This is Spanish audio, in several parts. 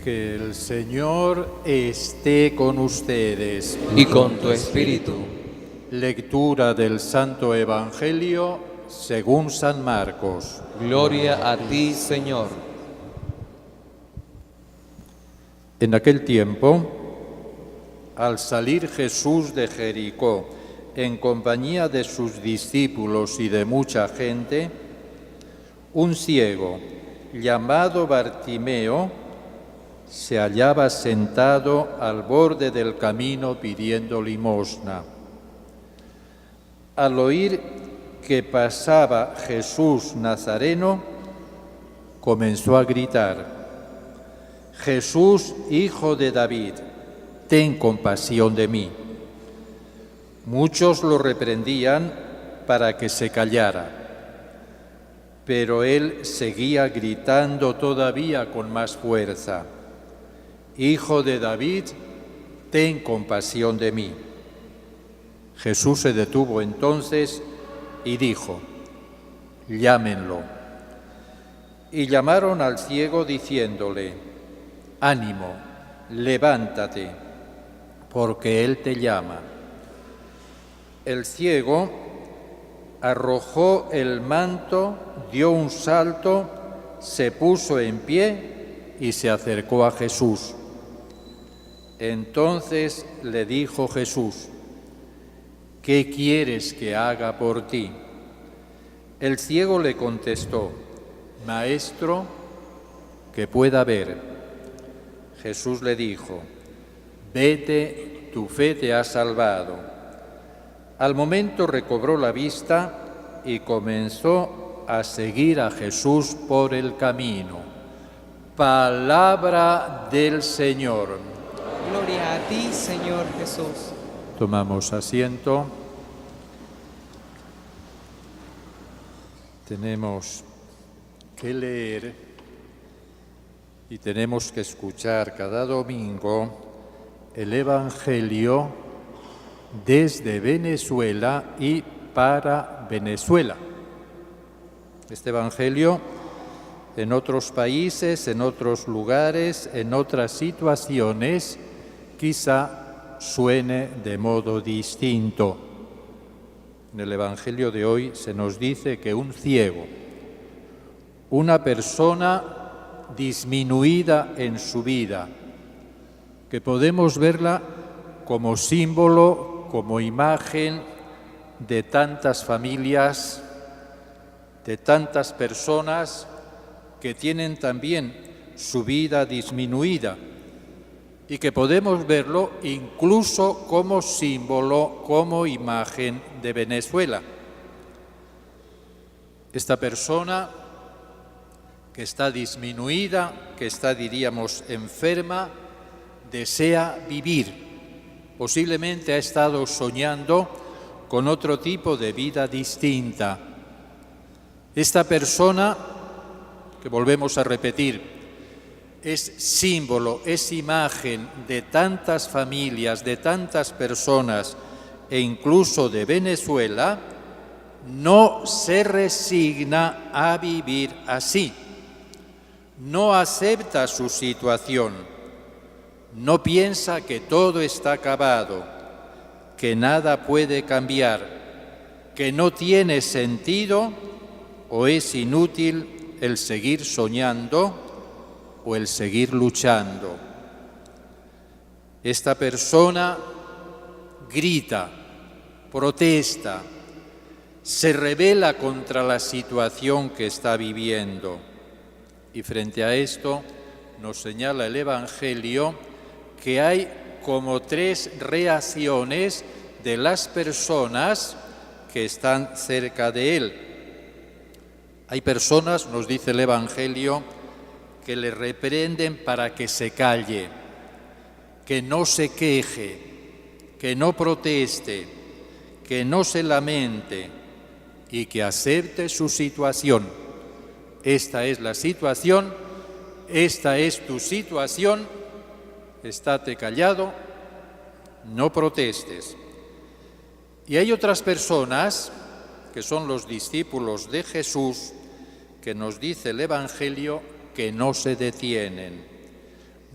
Que el Señor esté con ustedes. Y con tu espíritu. Lectura del Santo Evangelio según San Marcos. Gloria a ti, Señor. En aquel tiempo, al salir Jesús de Jericó en compañía de sus discípulos y de mucha gente, un ciego llamado Bartimeo se hallaba sentado al borde del camino pidiendo limosna. Al oír que pasaba Jesús Nazareno, comenzó a gritar: «Jesús, hijo de David, ten compasión de mí». Muchos lo reprendían para que se callara, pero él seguía gritando todavía con más fuerza: «Hijo de David, ten compasión de mí». Jesús se detuvo entonces y dijo: «Llámenlo». Y llamaron al ciego diciéndole: «Ánimo, levántate, porque él te llama». El ciego arrojó el manto, dio un salto, se puso en pie y se acercó a Jesús. Entonces le dijo Jesús: «¿Qué quieres que haga por ti?». El ciego le contestó: «Maestro, que pueda ver». Jesús le dijo: «Vete, tu fe te ha salvado». Al momento recobró la vista y comenzó a seguir a Jesús por el camino. Palabra del Señor. Gloria a ti, Señor Jesús. Tomamos asiento. Tenemos que leer y tenemos que escuchar cada domingo el Evangelio desde Venezuela y para Venezuela. Este Evangelio en otros países, en otros lugares, en otras situaciones, quizá suene de modo distinto. En el Evangelio de hoy se nos dice que un ciego, una persona disminuida en su vida, que podemos verla como símbolo, como imagen de tantas familias, de tantas personas que tienen también su vida disminuida y que podemos verlo incluso como símbolo, como imagen de Venezuela. Esta persona que está disminuida, que está, diríamos, enferma, desea vivir. Posiblemente ha estado soñando con otro tipo de vida distinta. Esta persona, que volvemos a repetir, es símbolo, es imagen de tantas familias, de tantas personas e incluso de Venezuela, no se resigna a vivir así. No acepta su situación, no piensa que todo está acabado, que nada puede cambiar, que no tiene sentido o es inútil el seguir soñando o el seguir luchando. Esta persona grita, protesta, se rebela contra la situación que está viviendo. Y frente a esto nos señala el Evangelio que hay como tres reacciones de las personas que están cerca de él. Hay personas, nos dice el Evangelio, que le reprenden para que se calle, que no se queje, que no proteste, que no se lamente y que acepte su situación. Esta es la situación, esta es tu situación, estate callado, no protestes. Y hay otras personas, que son los discípulos de Jesús, que nos dice el Evangelio que no se detienen,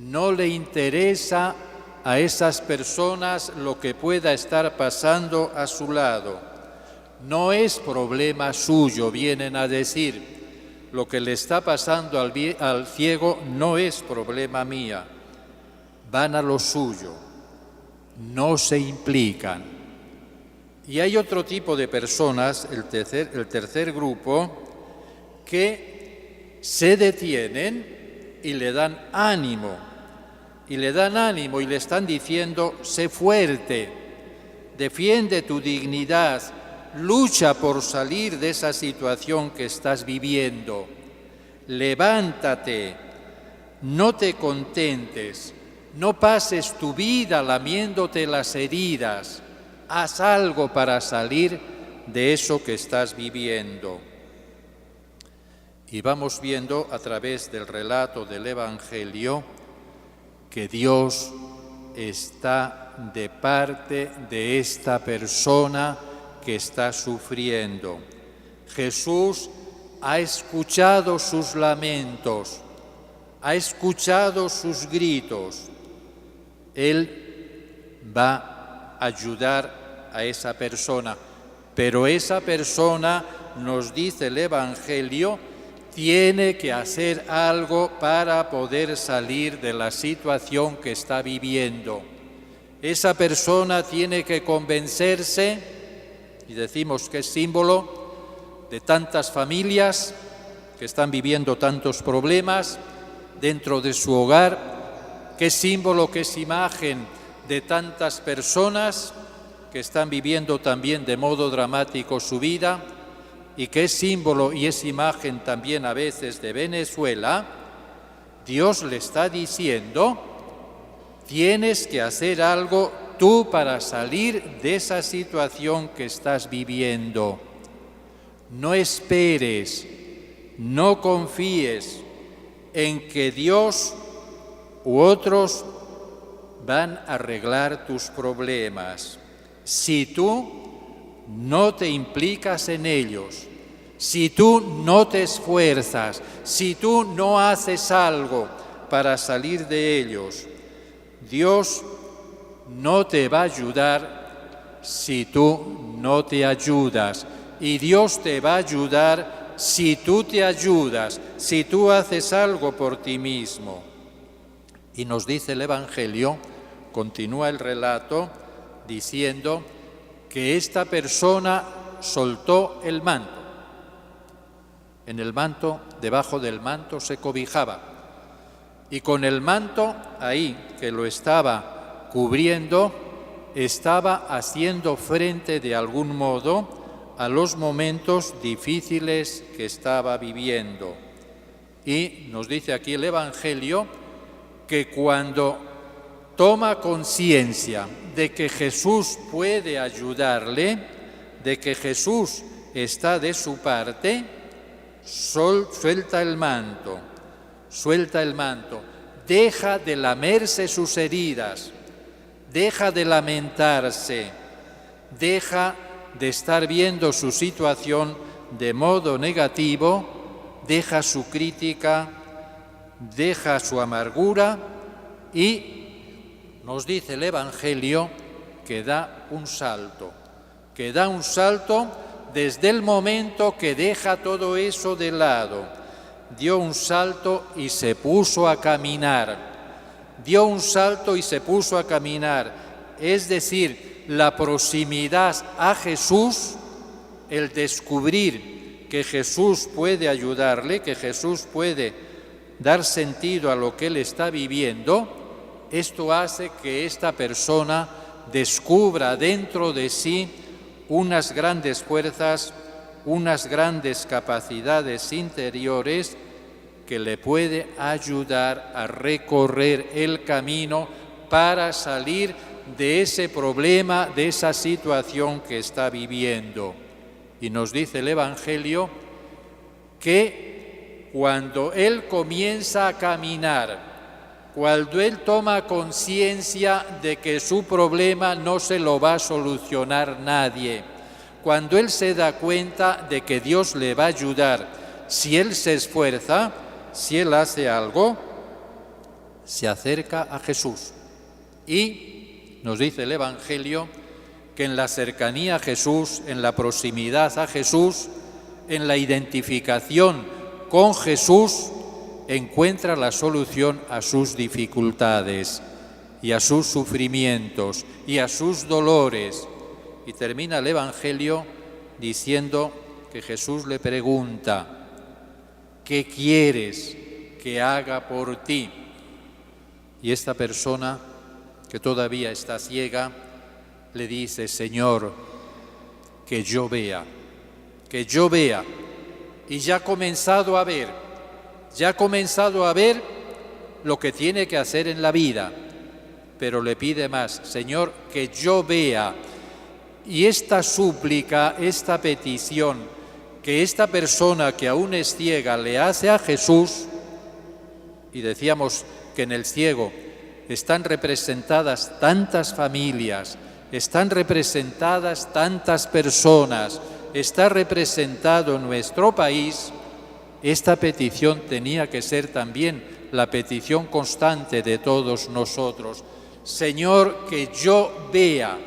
no le interesa a esas personas lo que pueda estar pasando a su lado. No es problema suyo, vienen a decir. Lo que le está pasando al ciego no es problema mía. Van a lo suyo, no se implican. Y hay otro tipo de personas, el tercer grupo, que se detienen y le dan ánimo. Y le están diciendo, sé fuerte, defiende tu dignidad, lucha por salir de esa situación que estás viviendo. Levántate, no te contentes, no pases tu vida lamiéndote las heridas. Haz algo para salir de eso que estás viviendo. Y vamos viendo a través del relato del Evangelio que Dios está de parte de esta persona que está sufriendo. Jesús ha escuchado sus lamentos, ha escuchado sus gritos. Él va a ayudar a esa persona, pero esa persona, nos dice el Evangelio, tiene que hacer algo para poder salir de la situación que está viviendo. Esa persona tiene que convencerse, y decimos que es símbolo de tantas familias que están viviendo tantos problemas dentro de su hogar, que es símbolo, que es imagen de tantas personas que están viviendo también de modo dramático su vida, y que es símbolo y es imagen también a veces de Venezuela. Dios le está diciendo, tienes que hacer algo tú para salir de esa situación que estás viviendo. No esperes, no confíes en que Dios u otros van a arreglar tus problemas. Si tú no te implicas en ellos, si tú no te esfuerzas, si tú no haces algo para salir de ellos, Dios no te va a ayudar si tú no te ayudas. Y Dios te va a ayudar si tú te ayudas, si tú haces algo por ti mismo. Y nos dice el Evangelio, continúa el relato, diciendo que esta persona soltó el manto. En el manto, debajo del manto se cobijaba. Y con el manto ahí, que lo estaba cubriendo, estaba haciendo frente de algún modo a los momentos difíciles que estaba viviendo. Y nos dice aquí el Evangelio que cuando toma conciencia de que Jesús puede ayudarle, de que Jesús está de su parte, suelta el manto, deja de lamerse sus heridas, deja de lamentarse, deja de estar viendo su situación de modo negativo, deja su crítica, deja su amargura y nos dice el Evangelio que da un salto desde el momento que deja todo eso de lado. Dio un salto y se puso a caminar. Es decir, la proximidad a Jesús, el descubrir que Jesús puede ayudarle, que Jesús puede dar sentido a lo que él está viviendo, esto hace que esta persona descubra dentro de sí unas grandes fuerzas, unas grandes capacidades interiores que le puede ayudar a recorrer el camino para salir de ese problema, de esa situación que está viviendo. Y nos dice el Evangelio que cuando él comienza a caminar, cuando él toma conciencia de que su problema no se lo va a solucionar nadie, cuando él se da cuenta de que Dios le va a ayudar, si él se esfuerza, si él hace algo, se acerca a Jesús. Y nos dice el Evangelio que en la cercanía a Jesús, en la proximidad a Jesús, en la identificación con Jesús, encuentra la solución a sus dificultades y a sus sufrimientos y a sus dolores. Y termina el Evangelio diciendo que Jesús le pregunta: ¿qué quieres que haga por ti? Y esta persona, que todavía está ciega, le dice: Señor, que yo vea. Y ya ha comenzado a ver lo que tiene que hacer en la vida, pero le pide más: Señor, que yo vea. Y esta súplica, esta petición que esta persona que aún es ciega le hace a Jesús, y decíamos que en el ciego están representadas tantas familias, están representadas tantas personas, está representado nuestro país, esta petición tenía que ser también la petición constante de todos nosotros. Señor, que yo vea,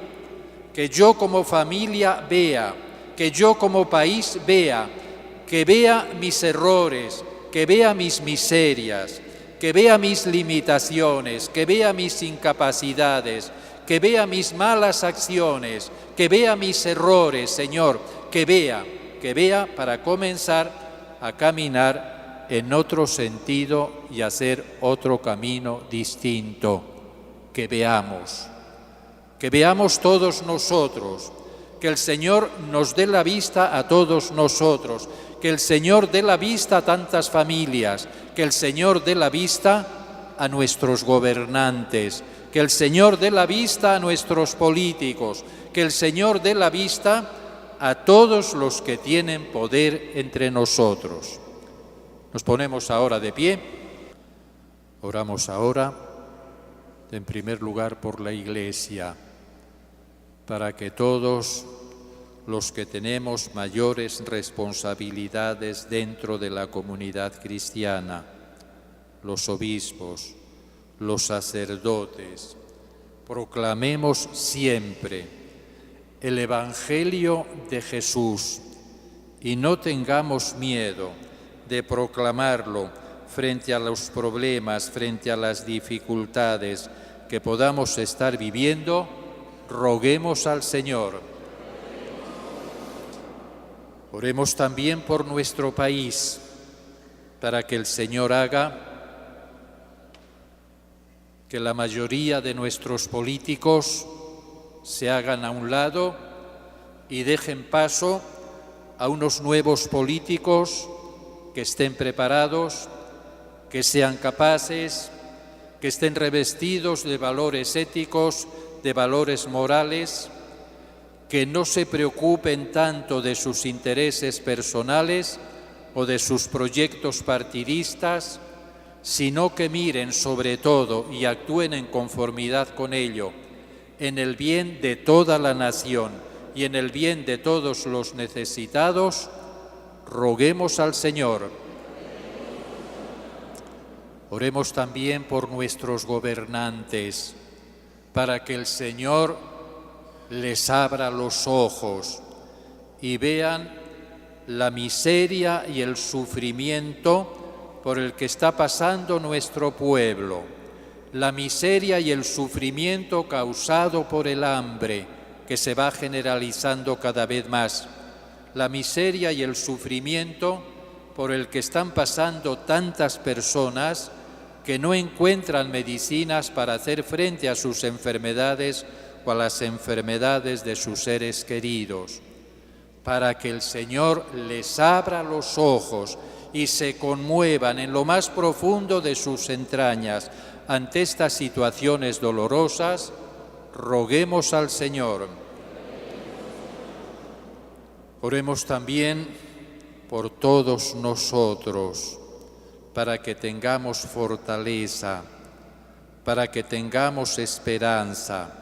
que yo como familia vea, que yo como país vea, que vea mis errores, que vea mis miserias, que vea mis limitaciones, que vea mis incapacidades, que vea mis malas acciones, que vea mis errores, Señor, que vea para comenzar a caminar en otro sentido y hacer otro camino distinto. Que veamos todos nosotros, que el Señor nos dé la vista a todos nosotros, que el Señor dé la vista a tantas familias, que el Señor dé la vista a nuestros gobernantes, que el Señor dé la vista a nuestros políticos, que el Señor dé la vista a todos los que tienen poder entre nosotros. Nos ponemos ahora de pie, oramos ahora, en primer lugar por la Iglesia, para que todos los que tenemos mayores responsabilidades dentro de la comunidad cristiana, los obispos, los sacerdotes, proclamemos siempre el Evangelio de Jesús y no tengamos miedo de proclamarlo frente a los problemas, frente a las dificultades que podamos estar viviendo. Roguemos al Señor. Oremos también por nuestro país, para que el Señor haga que la mayoría de nuestros políticos se hagan a un lado y dejen paso a unos nuevos políticos que estén preparados, que sean capaces, que estén revestidos de valores éticos, de valores morales, que no se preocupen tanto de sus intereses personales o de sus proyectos partidistas, sino que miren sobre todo y actúen en conformidad con ello, en el bien de toda la nación y en el bien de todos los necesitados. Roguemos al Señor. Oremos también por nuestros gobernantes, para que el Señor les abra los ojos y vean la miseria y el sufrimiento por el que está pasando nuestro pueblo, la miseria y el sufrimiento causado por el hambre que se va generalizando cada vez más, la miseria y el sufrimiento por el que están pasando tantas personas que no encuentran medicinas para hacer frente a sus enfermedades o a las enfermedades de sus seres queridos, para que el Señor les abra los ojos y se conmuevan en lo más profundo de sus entrañas ante estas situaciones dolorosas. Roguemos al Señor. Oremos también por todos nosotros, para que tengamos fortaleza, para que tengamos esperanza,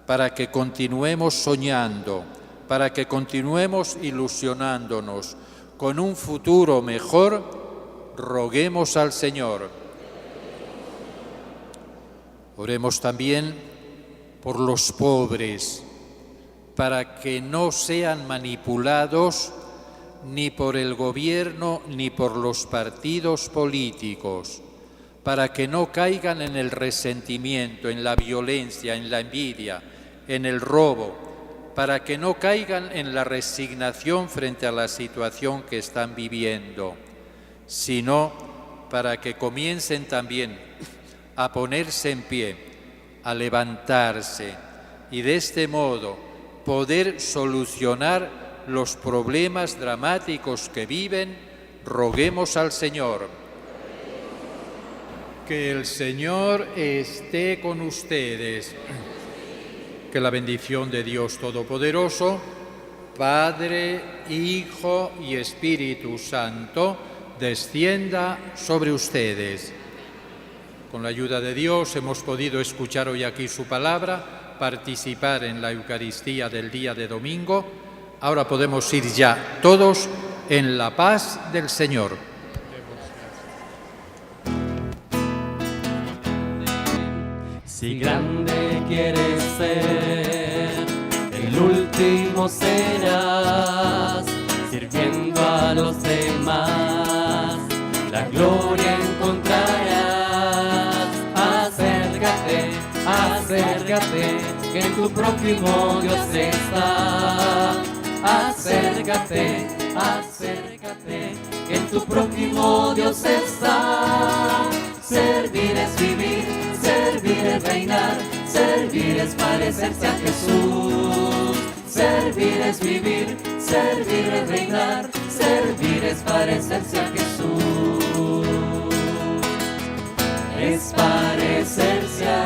para que continuemos soñando, para que continuemos ilusionándonos con un futuro mejor. Roguemos al Señor. Oremos también por los pobres, para que no sean manipulados ni por el gobierno ni por los partidos políticos, para que no caigan en el resentimiento, en la violencia, en la envidia, en el robo, para que no caigan en la resignación frente a la situación que están viviendo, sino para que comiencen también a ponerse en pie, a levantarse y de este modo poder solucionar los problemas dramáticos que viven. Roguemos al Señor. Que el Señor esté con ustedes. Que la bendición de Dios Todopoderoso, Padre, Hijo y Espíritu Santo, descienda sobre ustedes. Con la ayuda de Dios hemos podido escuchar hoy aquí su palabra, participar en la Eucaristía del día de domingo. Ahora podemos ir ya todos en la paz del Señor. Si grande quieres ser, el último serás, sirviendo a los demás, la gloria encontrarás. Acércate, acércate, que en tu prójimo Dios está. Acércate, acércate, que en tu prójimo Dios está. Servir es vivir, servir es reinar, servir es parecerse a Jesús. Servir es vivir, servir es reinar, servir es parecerse a Jesús. Es parecerse a